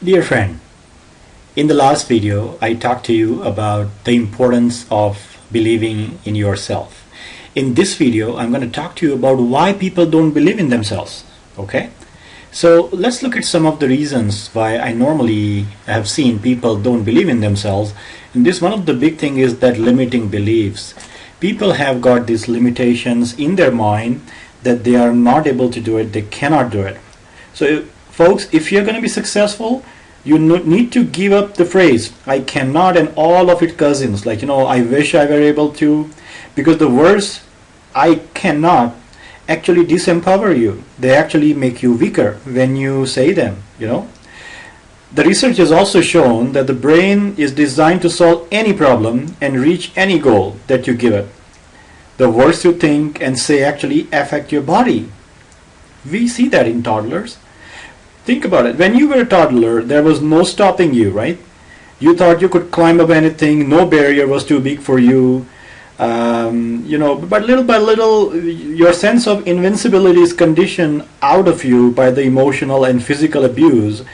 Dear friend, in the last video I talked to you about the importance of believing in yourself. In this video I'm going to talk to you about why people don't believe in themselves. Okay? So let's look at some of the reasons why I normally have seen people don't believe in themselves. And this one of the big thing is that limiting beliefs. People have got these limitations in their mind that they are not able to do it, they cannot do it. So folks, if you're going to be successful, you need to give up the phrase I cannot and all of its cousins, like I wish I were able to, because the words I cannot actually disempower you. They actually make you weaker when you say them. The research has also shown that the brain is designed to solve any problem and reach any goal that you give it. The words you think and say actually affect your body. We see that in toddlers. Think about it. When you were a toddler, there was no stopping you, right? You thought you could climb up anything. No barrier was too big for you. But little by little, your sense of invincibility is conditioned out of you by the emotional and physical abuse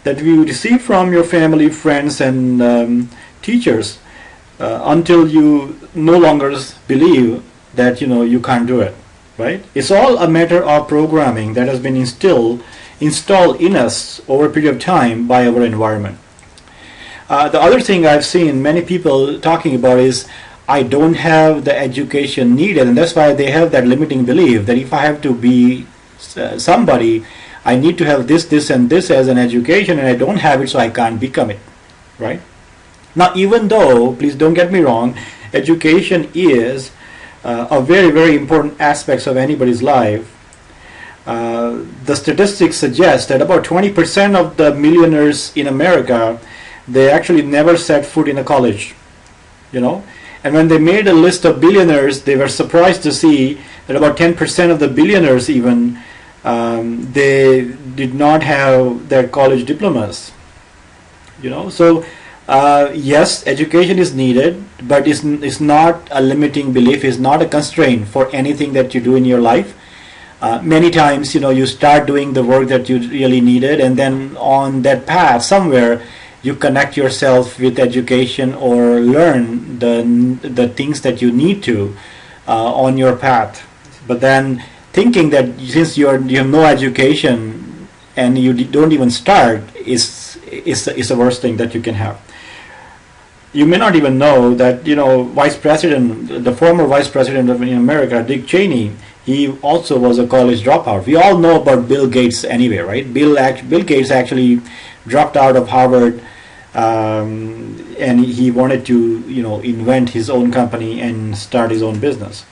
that you receive from your family, friends, and teachers until you no longer believe that you can't do it, right? It's all a matter of programming that has been installed in us over a period of time by our environment. The other thing I've seen many people talking about is I don't have the education needed, and that's why they have that limiting belief that if I have to be somebody, I need to have this, and this as an education, and I don't have it, so I can't become it, right? Now, even though, please don't get me wrong, education is a very, very important aspect of anybody's life. The statistics suggest that about 20% of the millionaires in America, they actually never set foot in a college, And when they made a list of billionaires, they were surprised to see that about 10% of the billionaires even, they did not have their college diplomas. So yes, education is needed, but it's not a limiting belief, it's not a constraint for anything that you do in your life. Many times, you start doing the work that you really needed, and then on that path somewhere, you connect yourself with education or learn the things that you need to on your path. But then thinking that since you have no education and you don't even start is the worst thing that you can have. You may not even know that the former vice president of America, Dick Cheney, he also was a college dropout. We all know about Bill Gates anyway, right? Bill Gates actually dropped out of Harvard, and he wanted to invent his own company and start his own business.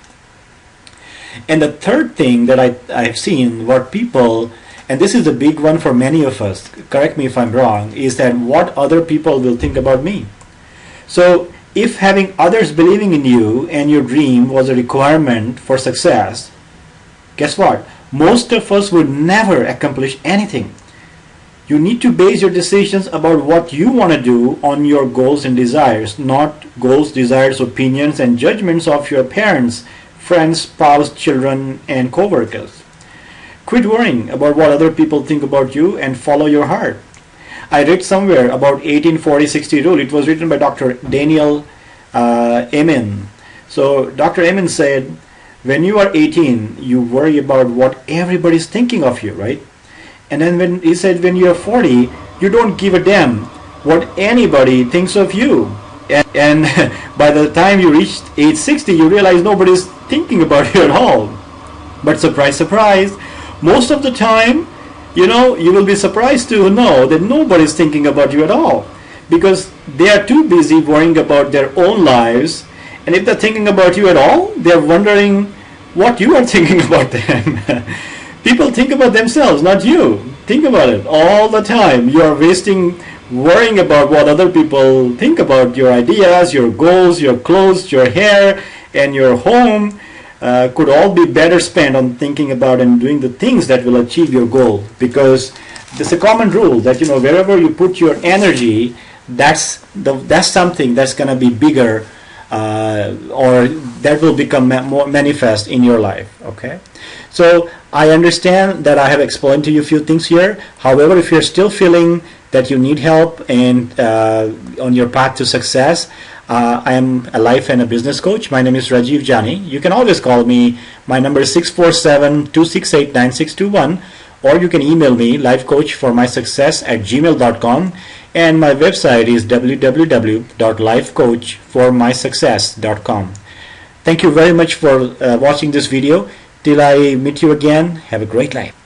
And the third thing that I've seen what people, and this is a big one for many of us, correct me if I'm wrong, is that what other people will think about me. So if having others believing in you and your dream was a requirement for success, guess what? Most of us would never accomplish anything. You need to base your decisions about what you want to do on your goals and desires, not goals, desires, opinions, and judgments of your parents, friends, spouse, children, and co-workers. Quit worrying about what other people think about you and follow your heart. I read somewhere about 18-40-60 rule. It was written by Dr. Daniel Amen. So Dr. Amen said, when you are 18, you worry about what everybody's thinking of you, right? And then when he said when you are 40, you don't give a damn what anybody thinks of you. And by the time you reach age 60, you realize nobody's thinking about you at all. But surprise, surprise, most of the time, you will be surprised to know that nobody's thinking about you at all, because they are too busy worrying about their own lives. And if they're thinking about you at all, they're wondering what you are thinking about them. People think about themselves, not you. Think about it all the time. You are wasting worrying about what other people think about your ideas, your goals, your clothes, your hair, and your home. Could all be better spent on thinking about and doing the things that will achieve your goal. Because there's a common rule that wherever you put your energy, that's something that's going to be bigger, or that will become more manifest in your life. Okay, so I understand that I have explained to you a few things here. However, if you're still feeling that you need help and on your path to success, I am a life and a business coach. My name is Rajiv Jani. You can always call me. My number is 647-268-9621, or you can email me lifecoachformysuccess@gmail.com, and my website is www.lifecoachformysuccess.com. Thank you very much for watching this video. Till I meet you again, have a great life.